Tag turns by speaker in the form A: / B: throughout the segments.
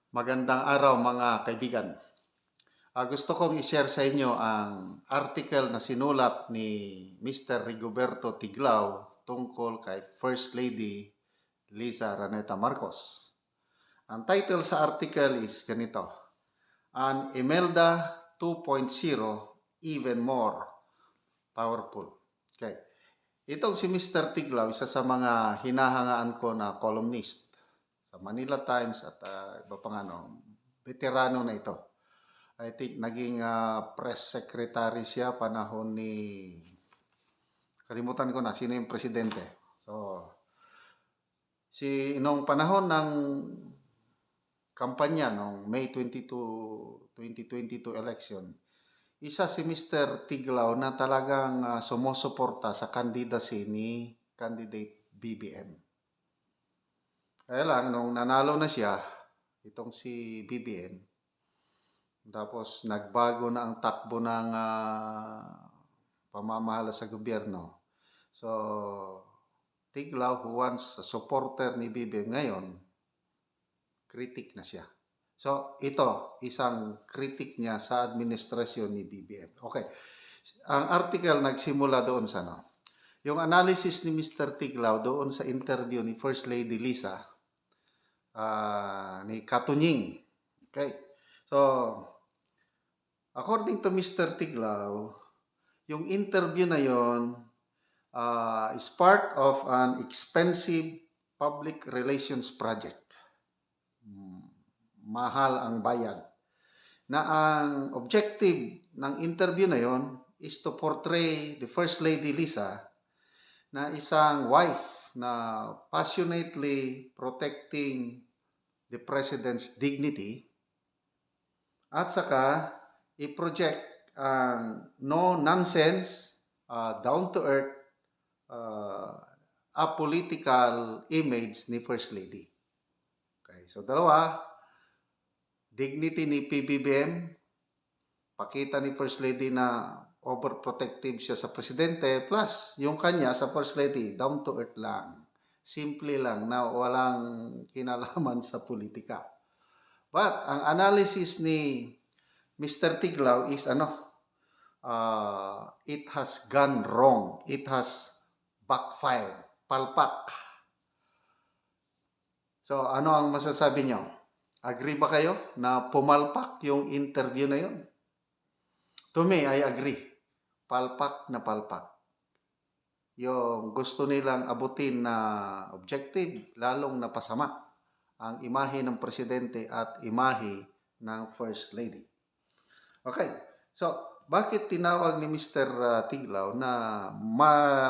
A: Magandang araw mga kaibigan. Gusto kong i-share sa inyo ang article na sinulat ni Mr. Rigoberto Tiglao tungkol kay First Lady Liza Raneta Marcos. Ang title sa article is ganito, An Imelda 2.0 Even More Powerful. Okay. Itong si Mr. Tiglao, isa sa mga hinahangaan ko na columnist sa Manila Times at iba pang veterano na ito. I think naging press secretary siya panahon ni, kalimutan ko na sino yung presidente. So, nung panahon ng kampanya nung May 22, 2022 election, isa si Mr. Tiglao na talagang sumusuporta sa candidacy ni candidate BBM. Kaya lang, nung nanalo na siya, itong si BBM, tapos nagbago na ang takbo ng pamamahala sa gobyerno. So, Tiglao, who once supporter ni BBM, ngayon, critic na siya. So, ito, isang critic niya sa administrasyon ni BBM. Okay. Ang article nagsimula doon sa yung analysis ni Mr. Tiglao doon sa interview ni First Lady Liza ni Katunying. Okay. So, according to Mr. Tiglao, yung interview na yon is part of an expensive public relations project. Mahal ang bayad. Na ang objective ng interview na yon is to portray the First Lady Liza na isang wife na passionately protecting the President's dignity at saka i-project ang no-nonsense, down-to-earth, apolitical image ni First Lady. Okay, so dalawa, dignity ni PBBM, pakita ni First Lady na overprotective siya sa presidente, plus yung kanya sa First Lady, down-to-earth lang. Simple lang na walang kinalaman sa politika. But ang analysis ni Mr. Tiglao is it has gone wrong. It has backfired. Palpak. So, ano ang masasabi niyo? Agree ba kayo na pumalpak yung interview na yun? To me, I agree. Palpak na palpak. Yung gusto nilang abutin na objective, lalong napasama ang imahe ng presidente at imahe ng First Lady. Okay, so bakit tinawag ni Mr. Tiglao na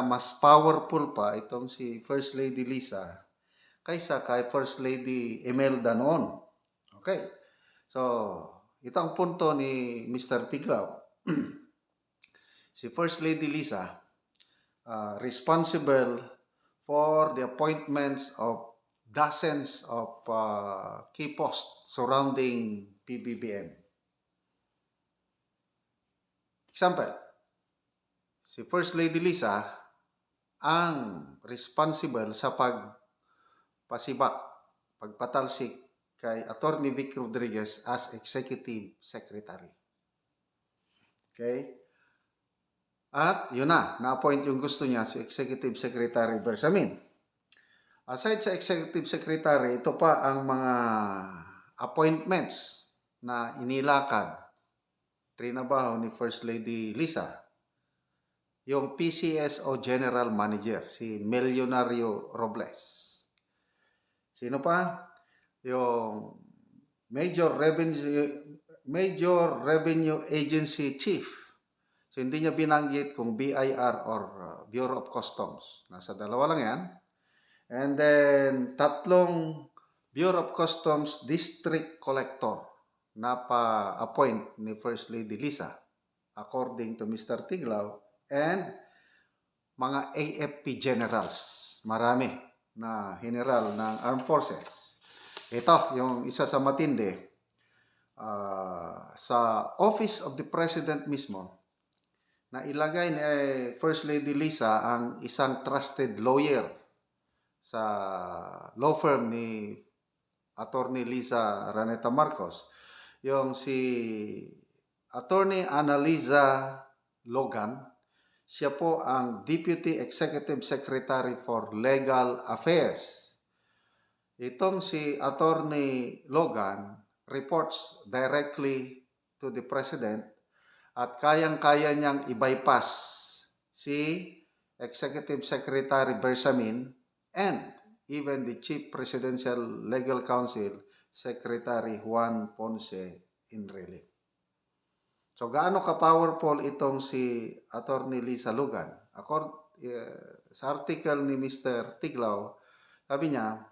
A: mas powerful pa itong si First Lady Liza kaysa kay First Lady Imelda noon? Okay, so ito ang punto ni Mr. Tiglao. Si First Lady Liza, responsible for the appointments of dozens of key posts surrounding PBBM. Example, si First Lady Liza ang responsible sa pagpatalsik kay Attorney Vic Rodriguez as Executive Secretary. Okay? At yun na-appoint yung gusto niya si Executive Secretary Bersamin. Aside sa Executive Secretary, ito pa ang mga appointments na inilakad, trinabaho ni First Lady Liza. Yung PCSO General Manager, si Millonario Robles. Sino pa? Yung Major Revenue Agency Chief. So, hindi niya binanggit kung BIR or Bureau of Customs. Nasa dalawa lang yan. And then, 3 Bureau of Customs District Collector na pa-appoint ni First Lady Liza, according to Mr. Tiglao, and mga AFP generals. Marami na general ng Armed Forces. Ito, yung isa sa matindi, sa Office of the President mismo, na ilagay ni First Lady Liza ang isang trusted lawyer sa law firm ni Attorney Lisa Raneta Marcos. Yung si Attorney Annalisa Logan, siya po ang Deputy Executive Secretary for Legal Affairs. Itong si Attorney Logan reports directly to the President at kayang-kaya niyang i-bypass si Executive Secretary Bersamin and even the Chief Presidential Legal Counsel Secretary Juan Ponce Enrile. So gaano ka-powerful itong si Attorney Lisa Logan? Sa article ni Mr. Tiglao, sabi niya,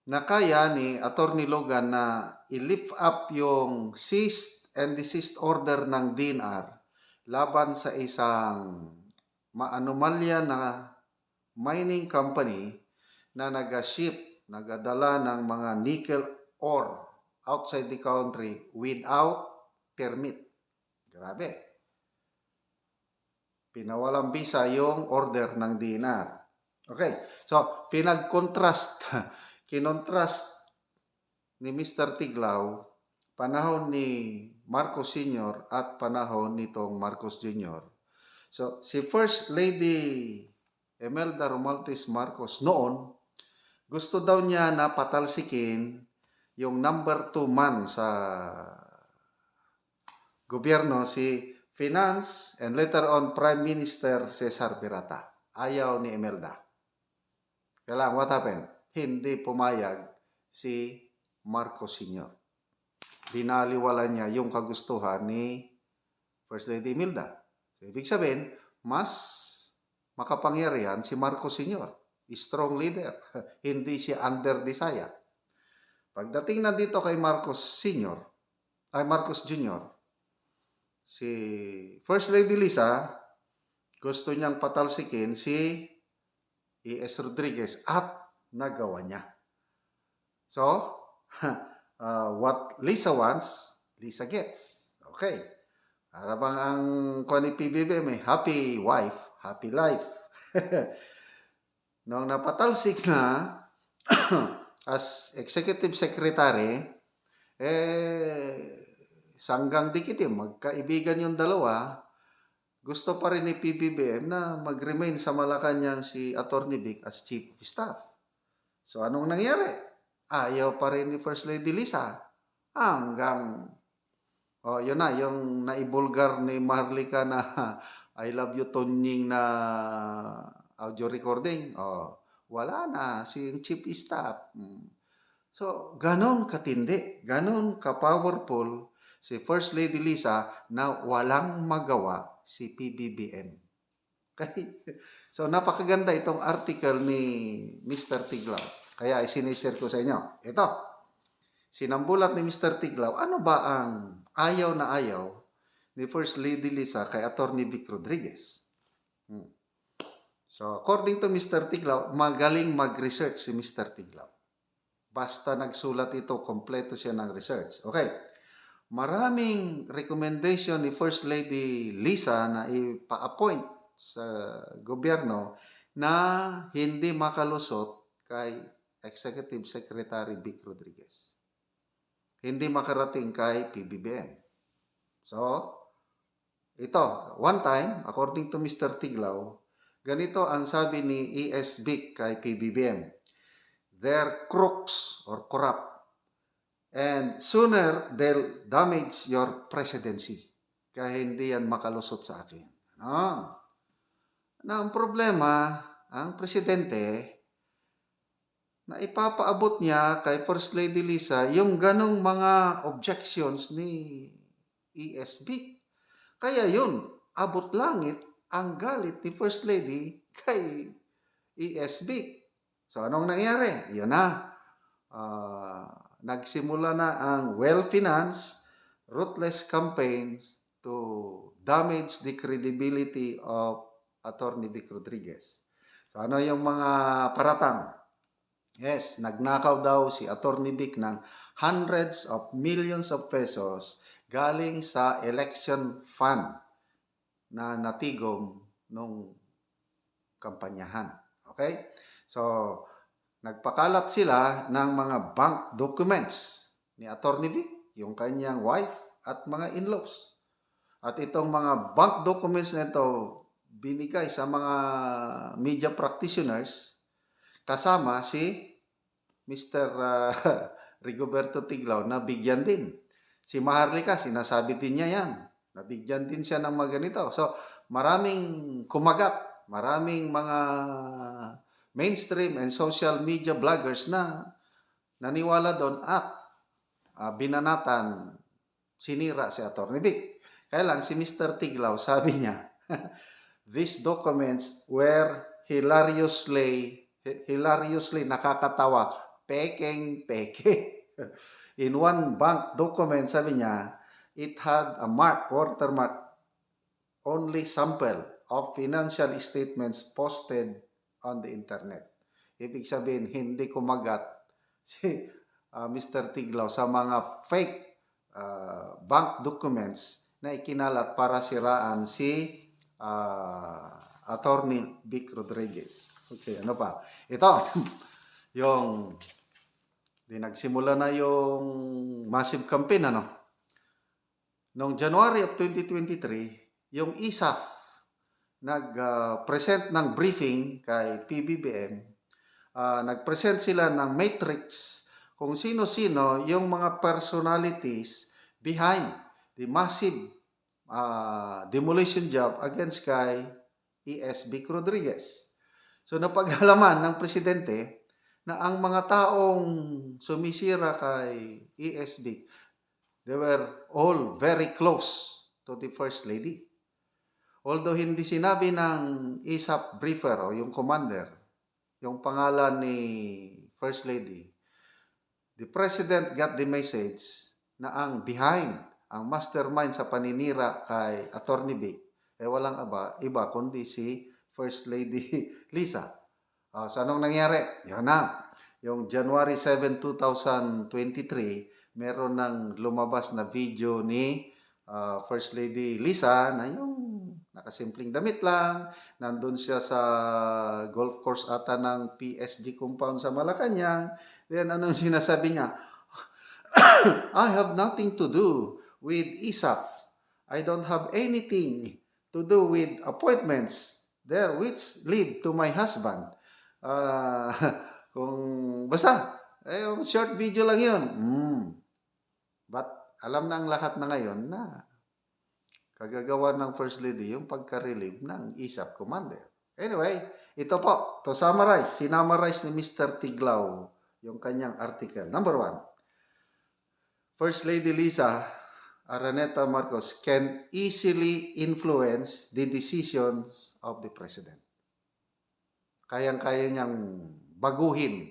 A: na kaya ni Attorney Logan na i-lift up yung cease and desist order ng DNR laban sa isang maanomalya na mining company na nag-ship, nagadala ng mga nickel ore outside the country without permit. Grabe. Pinawalang bisa yung order ng DNR. Okay. So, kinontrast ni Mr. Tiglao panahon ni Marcos Sr. at panahon nitong Marcos Jr. So, si First Lady Imelda Romualdez Marcos noon, gusto daw niya na patalsikin yung number 2 man sa gobyerno, si Finance and later on Prime Minister Cesar Birata. Ayaw ni Imelda. Kaya lang, what happened? Hindi pumayag si Marcos Sr. Binaliwala niya yung kagustuhan ni First Lady Imelda. So, ibig sabihin, mas makapangyarihan si Marcos Sr. Strong leader. Hindi siya under desire. Pagdating na dito kay Marcos Jr., si First Lady Lisa, gusto niyang patalsikin si E.S. Rodriguez at nagawa niya. So, what Lisa wants, Lisa gets. Okay. Para bang ang ni PBBM, happy wife, happy life. Nung napatalsik na as Executive Secretary, sanggang dikit magkaibigan yung dalawa, gusto pa rin ni PBBM na mag-remain sa Malacanang si Attorney Vic as Chief of Staff. So, anong nangyari? Ayaw pa rin ni First Lady Lisa. Hanggang, yun na, yung naibulgar ni Maharlika na I love you Tonying na audio recording. Wala na, si Chief of Staff. So, ganon katindi, ganon ka-powerful si First Lady Lisa na walang magawa si PBBM. Okay? So, napakaganda itong article ni Mr. Tiglao. Kaya sinishare ko sa inyo. Ito, sinambulat ni Mr. Tiglao, ano ba ang ayaw na ayaw ni First Lady Lisa kay Attorney Vic Rodriguez? So, according to Mr. Tiglao, magaling mag-research si Mr. Tiglao. Basta nagsulat ito, kompleto siya ng research. Okay. Maraming recommendation ni First Lady Lisa na ipa-appoint sa gobyerno na hindi makalusot kay Executive Secretary Vic Rodriguez. Hindi makarating kay PBBM. So, ito, one time, according to Mr. Tiglao, ganito ang sabi ni E.S. Vic kay PBBM. They're crooks or corrupt. And sooner they'll damage your presidency. Kaya hindi yan makalusot sa akin. Na ang problema, ang presidente, na ipapaabot niya kay First Lady Lisa yung ganong mga objections ni ESB. Kaya yun, abot langit ang galit ni First Lady kay ESB. So, anong nangyari? Yun na. Nagsimula na ang well-financed, ruthless campaigns to damage the credibility of Attorney Vic Rodriguez. So, ano yung mga paratang? Yes, nagnakaw daw si Attorney Vic ng hundreds of millions of pesos galing sa election fund na natigom nung kampanyahan. Okay? So, nagpakalat sila ng mga bank documents ni Atty. Vic, yung kanyang wife at mga in-laws. At itong mga bank documents na ito binigay sa mga media practitioners kasama si Mr. Rigoberto Tiglao na bigyan din. Si Maharlika, sinasabi din niya yan. Nabigyan din siya ng mga ganito. So, maraming kumagat, maraming mga mainstream and social media bloggers na naniwala doon at binanatan, sinira si Atty. Vic. Kaya lang, si Mr. Tiglao, sabi niya, these documents were hilariously nakakatawa, peke. In one bank document, sabi niya, it had a watermark, only sample of financial statements posted on the internet. Ibig sabihin, hindi kumagat si Mr. Tiglao sa mga fake bank documents na ikinalat para siraan si Atty. Vic Rodriguez. Okay, ano pa? Ito, yung nagsimula na yung massive campaign, ano? Noong January of 2023, yung ISAF nag-present ng briefing kay PBBM. Nag-present sila ng matrix kung sino-sino yung mga personalities behind the massive demolition job against kay E.S. Vic Rodriguez. So napaghalaman ng presidente na ang mga taong sumisira kay E.S. Vic, they were all very close to the First Lady. Although hindi sinabi ng ISAF briefer o yung commander, yung pangalan ni First Lady, the President got the message na ang behind, ang mastermind sa paninira kay Atty. Vic, walang iba kundi si First Lady Lisa. So anong nangyari? Yun na. Yung January 7, 2023, meron ng lumabas na video ni First Lady Lisa na yung nakasimpleng damit lang. Nandun siya sa golf course ata ng PSG compound sa Malacanang. Then anong sinasabi niya? I have nothing to do with ISAF. I don't have anything to do with appointments there which lead to my husband. Kung basta, yung short video lang yun. But alam na ang lahat na ngayon na kagagawa ng First Lady yung pagka-relieve ng ISAF commander. Anyway, ito po, to summarize, sinamarize ni Mr. Tiglao yung kanyang article. Number 1, First Lady Lisa Araneta Marcos can easily influence the decisions of the President. Kayang-kaya niyang baguhin.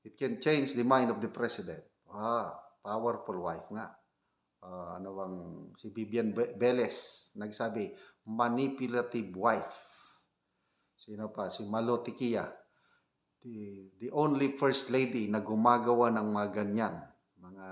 A: It can change the mind of the President. Powerful wife nga. Si Vivian Velez nagsabi, manipulative wife. Sino pa? Si Malo Tiquia. The only First Lady na gumagawa ng mga ganyan. Mga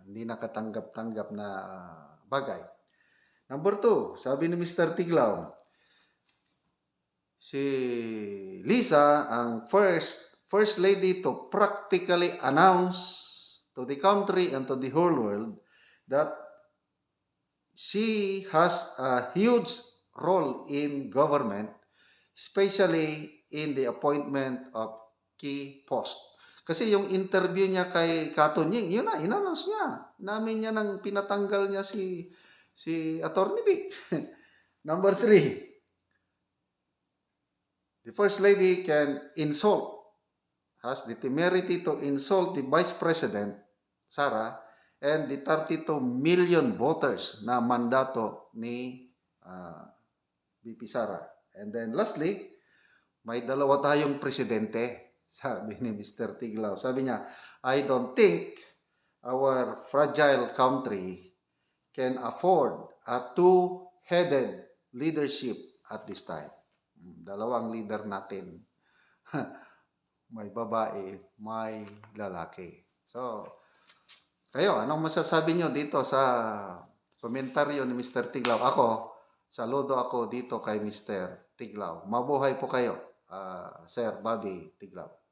A: hindi nakatanggap-tanggap na bagay. Number 2, sabi ni Mr. Tiglao, si Lisa ang first lady to practically announce to the country and to the whole world that she has a huge role in government, especially in the appointment of key posts. Kasi yung interview niya kay Kato Nying, yun na, in-announce niya. Namin niya nang pinatanggal niya si Atty. Vic. Number 3, the First Lady can has the temerity to insult the Vice President, Sara, and the 32 million voters na mandato ni VP Sara. And then lastly, may dalawa tayong presidente, sabi ni Mr. Tiglao. Sabi niya, I don't think our fragile country can afford a two-headed leadership at this time. Dalawang leader natin. May babae, may lalaki. So, kayo, anong masasabi nyo dito sa komentaryo ni Mr. Tiglao? Ako, saludo ako dito kay Mr. Tiglao. Mabuhay po kayo. Sir Bobby Tiglao.